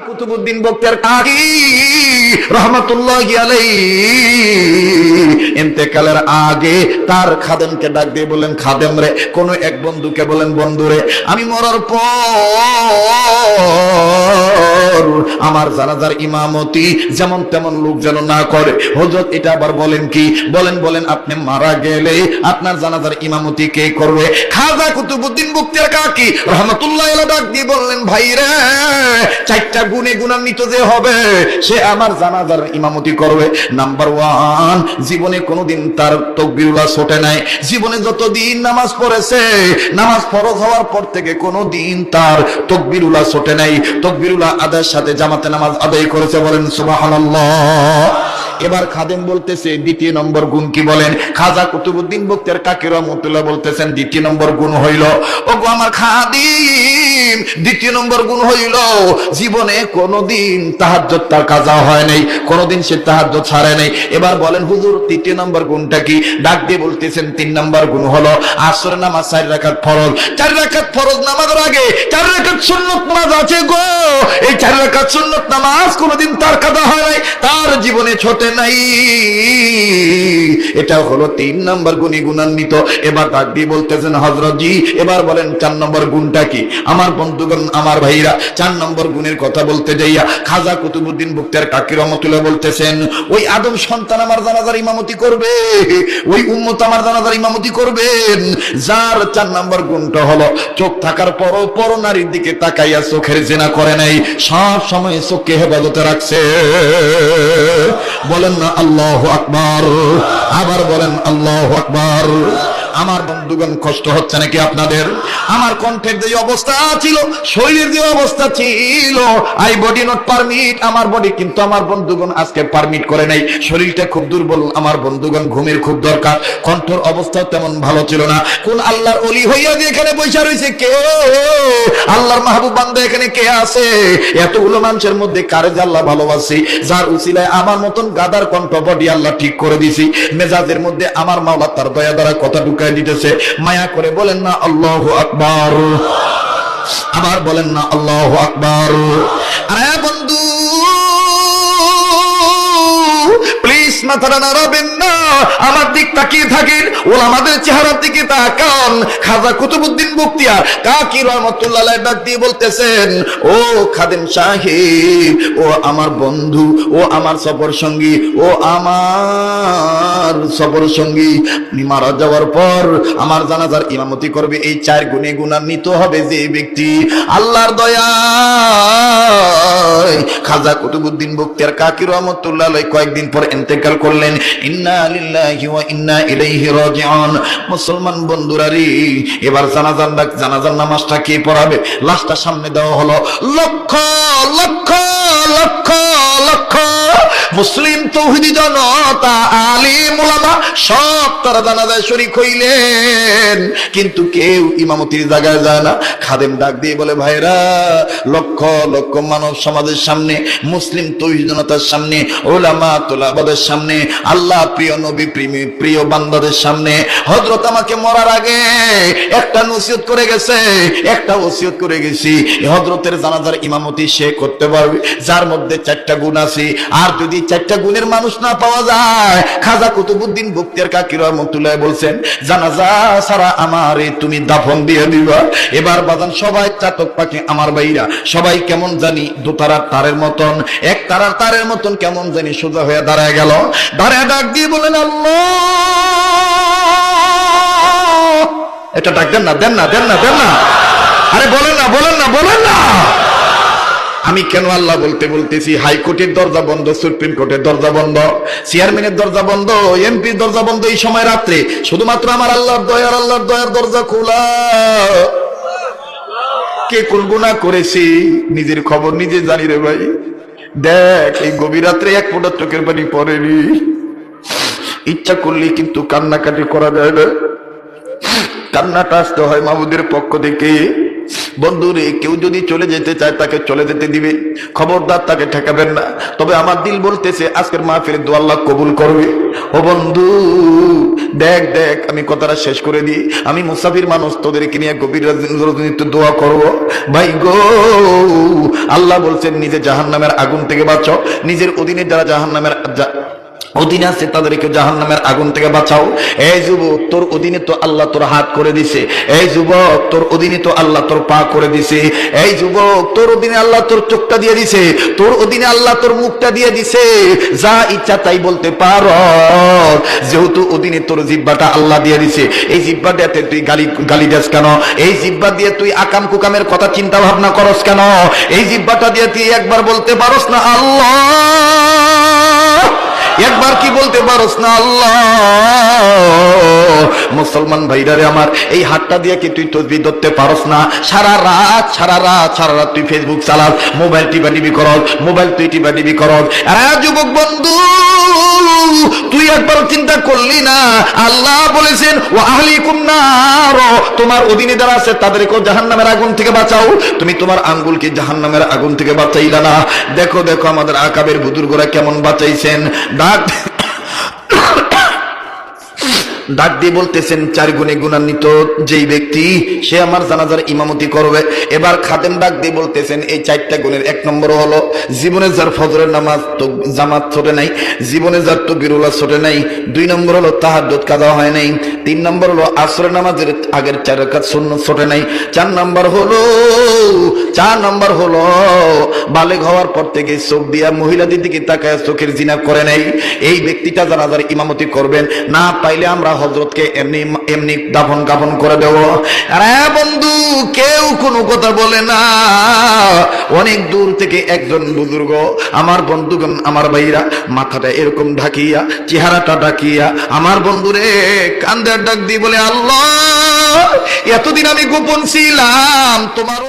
কুতুবউদ্দিন বখতিয়ার কাকি রহমাতুল্লাহি আলাইহি ইন্তেকালের আগে তার খাদেমকে ডাক দিয়ে বলেন, খাদেম রে, কোন এক বন্ধুকে বলেন, বন্ধু রে, আমি মরার পর আমার জানাজার ইমামতি যেমন তেমন লোক যেন না করে। হযরত এটা আবার বলেন কি? বলেন আপনি মারা গেলে আপনার জানাজার ইমামতি কে করবে? খাজা কুতুবউদ্দিন বখতিয়ার কাকি রহমাতুল্লাহি আলাইহি ডাক দিয়ে বললেন, ভাই রে, চারটা গুণে গুণান্বিত যে হবে সে আমার জানাজার ইমামতি করবে। নাম্বার 1, জীবনে কোনোদিন তার তাকবীরুল্লাহ ছোটে নাই। জীবনে যতদিন নামাজ পড়েছে, নামাজ ফরজ হওয়ার পর থেকে কোনোদিন তার তাকবীরুল্লাহ ছোটে নাই। তাকবীরুল্লাহ আদায়ের সাথে জামাতে নামাজ আদায় করেছে, বলেন সুবহানাল্লাহ। এবার খাদেম বলতেছে দ্বিতীয় নম্বর গুণ কি বলেন? খাজা কুতুবউদ্দিন বখতিয়ার কাকি রহমাতুল্লাহ বলতেছেন দ্বিতীয় নম্বর গুণ হইল, ওগো আমার খাদিম, দ্বিতীয় নম্বর গুণ হইল জীবনে কোনোদিন তাহাজ্জুদ তার কাজা হয় নাই, কোনোদিন সে তাহাজ্জুদ ছাড়ে নাই। এবার বলেন হুজুর তৃতীয় নম্বর গুণটা কি? ডাক দিয়ে বলতেছেন 3 নম্বর গুণ হলো আসরের নামাজ 4 রাকাত ফরজ। 4 রাকাত ফরজ নামাজের আগে 4 রাকাত সুন্নাত নামাজ আছে গো। এই 4 রাকাত সুন্নাত নামাজ কোনোদিন তার কাজা হয় নাই, তার জীবনে ছোটে নাই। এটা হলো 3 নম্বর গুণে গুণান্বিত। এবার ডাক দিয়ে বলতেছেন, হযরত জি এবার বলেন 4 নম্বর গুণটা কি? আমার বন্ধুগণ, আমার ভাইরা, 4 নম্বর গুণের কথা বলতে যাইয়া খাজা কুতুবউদ্দিন বখতিয়ার কাকি রহমাতুল্লাহ বলতেছেন, ওই আদম সন্তান আমার জানাজার ইমামতি করবে, ওই উম্মত আমার জানাজার ইমামতি করবেন যার 4 নম্বর গুণটা হলো চোখ থাকার পরও পর নারীর দিকে তাকাইয়া চোখের জিনা করে নাই, সব সময় চোখকে হেফাজতে রাখছে। বলেন না আল্লাহু আকবার, আবার বলেন আল্লাহু আকবার। আমার বন্ধুগণ, কষ্ট হচ্ছে নাকি আপনাদের? আমার কণ্ঠের যে অবস্থা ছিল, শরীরের যে অবস্থা ছিল, আই বডি নট পারমিট, আমার বডি কিন্তু আমার বন্ধুগণ আজকে পারমিট করে নাই। শরীরটা খুব দুর্বল আমার বন্ধুগণ, ঘুমের খুব দরকার। কণ্ঠের অবস্থা তেমন ভালো ছিল না। কোন আল্লাহর ওলি হইয়া যে এখানে বসে রয়েছে কে? আল্লাহর মাহবুব বান্দা এখানে কে আছে? এতগুলো মানুষের মধ্যে কারে যে আল্লাহ ভালোবাসি, যার উসিলায় আমার মতন গাদার কণ্ঠ বডি আল্লাহ ঠিক করে দিছি। মেজাজের মধ্যে আমার মাওলা তার দয়া দ্বারা কথা ঢুকায় দিতেছে। মায়া করে বলেন না আল্লাহু আকবার, আবার বলেন না আল্লাহু আকবার। আরে বন্ধু, প্লিজ মাথাটা নাড়াবেন না, আমার দিক তাকিয়ে থাকেন, ওলামাদের চেহারার দিকে তাকান। খাজা কুতুবউদ্দিন বখতিয়ার কাকি রহমাতুল্লাহ আলাইহি ডাক দিয়ে বলতেছেন, ও খাদেম সাহেব, ও আমার বন্ধু, ও আমার সফর সঙ্গী, ও আমার সফর সঙ্গী, আপনি মারা যাওয়ার পর আমার জানাজার ইমামতি করবে এই 4 গুণে গুণান্বিত হবে যে ব্যক্তি, আল্লাহর দয়ায় খাজা কুতুবউদ্দিন বখতিয়ার কাকি রহমাতুল্লাহ আলাইহি কয়েকদিন পর ইন্তেকাল করলেন। ইন্না লিল্লাহি ওয়া ইন্না ইলাইহি রাজিউন। মুসলমান বন্ধুরা রে, এবার জানাজার নামাজটা কে পড়াবে? লাশটা সামনে দেওয়া হলো। লক্ষ লক্ষ লক্ষ লক্ষ মুসলিম তৌহিদি জনতা, আলিম উলামা সব তারা জানাজায় শরীক হইলেন, কিন্তু কেউ ইমামতির জায়গায় যায় না। খাদেম ডাক দিয়ে বলে, ভাইরা, লক্ষ লক্ষ মানব সমাজের সামনে, মুসলিম তৌহিদি জনতার সামনে, উলামা তোলাবাদের সামনে, আল্লাহ প্রিয় নবী প্রিয় বান্দাদের সামনে হযরত আমাকে মরার আগে একটা নসিহত করে গেছে, একটা ওসিয়ত করে গেছি। হযরতের জানাজার ইমামতি সে করতে পারবে যার মধ্যে 4টা গুণ আছে। আর যদি 4টা গুণের মানুষ না পাওয়া যায়, খাজা কুতুবউদ্দিন বখতিয়ার কাকি রহমাতুল্লাহ বলছেন, জানাজা সারা আমারে তুমি দাফন দিয়ে দিবা। এবার বাজান সবাই চাতক পাখি, আমার ভাইরা, সবাই কেমন জানি দোতারার তারের মতন, এক তারার তারের মতন কেমন জানি সোজা হয়ে দাঁড়ায় গেল। দাঁড়ায় ডাক দিয়ে বলেন, আল্লাহ। এটা ডাক দেন না, দেন না, দেন না, দেন না, আরে বলেন না, বলেন না, বলেন না। আমি কেন আল্লাহ বলতে বলতেছি? হাইকোর্টের দরজা বন্ধ, সুপ্রিম কোর্টের দরজা বন্ধ, চেয়ারম্যানের দরজা বন্ধ, এমপির দরজা বন্ধ এই সময় রাত্রে। শুধুমাত্র আমার আল্লাহর দয়ার দরজা খোলা। কে কোন গুনাহ করেছি নিজের খবর নিজে জানি রে ভাই। দেখ, এই গভীর রাত্রে 1 ফোঁটা চোখের পানি পড়েনি। ইচ্ছা করলে কিন্তু কান্নাকাটি করা যায় না, কান্নাটা আসতে হয় মাহবুদের পক্ষ থেকে। বন্ধুরে, কেউ যদি চলে যেতে চায় তাকে চলে যেতে দিবে, খবরদার তাকে ঠেকাবেন না। তবে আমার দিল বলতেছে আজকের মাহফিলে দোয়া আল্লাহ কবুল করবে। ও বন্ধু, দেখ দেখ আমি কথাটা শেষ করে দিই, আমি মুসাফির মানুষ, তোদেরকে নিয়ে গভীর রজনীতে দোয়া করব। ভাই গো, আল্লাহ বলছেন নিজে জাহান্নামের আগুন থেকে বাঁচাও, নিজের অধীনে যারা জাহান্নামের অধীনে আছে তাদেরকে জাহান্নামের আগুন থেকে বাঁচাও। এই যুবক, তোর অধীনে তো আল্লাহ তোর হাত করে দিছে। এই যুবক, তোর অধীনে তো আল্লাহ তোর পা করে দিছে। এই যুবক, তোর অধীনে আল্লাহ তোর চোখটা দিয়ে দিছে, তোর অধীনে আল্লাহ তোর মুখটা দিয়ে দিছে। যা ইচ্ছা তাই বলতে পারো, যেহেতু অধীনে তোর জিহ্বাটা আল্লাহ দিয়ে দিছে। এই জিহ্বা দিয়ে তুই গালি দিস কেন? এই জিহ্বা দিয়ে তুই আকাম কুকামের কথা চিন্তা ভাবনা করস কেন? এই জিহ্বাটা দিয়ে তুই একবার বলতে পারস না আল্লাহ? একবার কি বলতে পারস না আল্লাহ? মুসলমান ভাইরারে আমার, এই হাতটা দিয়ে কি তুই তসবিহ ধরতে পারস না? সারা রাত তুই ফেসবুক চালাস, মোবাইল টিপি করস, মোবাইল তুই টিপি করস। আরে যুবক বন্ধু, তুই একবার চিন্তা করলি না? আল্লাহ বলেছেন ওয়া আহলিকুম নার, তোমার অধীনে যারা আছে তাদেরকে জাহান্নামের আগুন থেকে বাঁচাও। তুমি তোমার আঙ্গুলকে জাহান্নামের আগুন থেকে বাঁচাইলা না। দেখো দেখো আমাদের আকাবের বুজুর্গরা কেমন বাঁচাইছেন। ডাক দিয়ে বলতেছেন, 4 গুণে গুণান্বিত যেই ব্যক্তি সে আমার জানাজার ইমামতি করবে। এবার খাদেম ডাক দিয়ে বলতেছেন, এই 4টা গুণের 1 নম্বর হলো জীবনে যার ফজরের নামাজ তো জামাত ছোটে নাই, জীবনে যার তো বিরুলা ছোটে নাই। 2 নম্বর হলো তাহাজ্জুদ কাজা হয় নাই। 3 নম্বর হলো আসরের নামাজের আগের 4 রাকাত সুন্নাত ছোটে নাই। 4 নম্বর হলো বালেগ হওয়ার পর থেকে চোখ দিয়া মহিলাদের দিকে তাকায় চোখের জিনা করে নাই। এই ব্যক্তিটা জানাজার ইমামতি করবেন। না পাইলে আমরা হযরতকে এমনি দাফন কাফন করে দেব। আরে বন্ধু, কেউ কোনো কথা বলে না। অনেক দূর থেকে একজন বুজুর্গ, আমার বন্ধুগণ, আমার ভাইরা, মাথাটা এরকম ঢাকিয়া, চেহারাটা ঢাকিয়া, আমার বন্ধুরে কান্দের ডাক দিয়ে বলে, আল্লাহ, এতদিন আমি গোপন ছিলাম, তোমার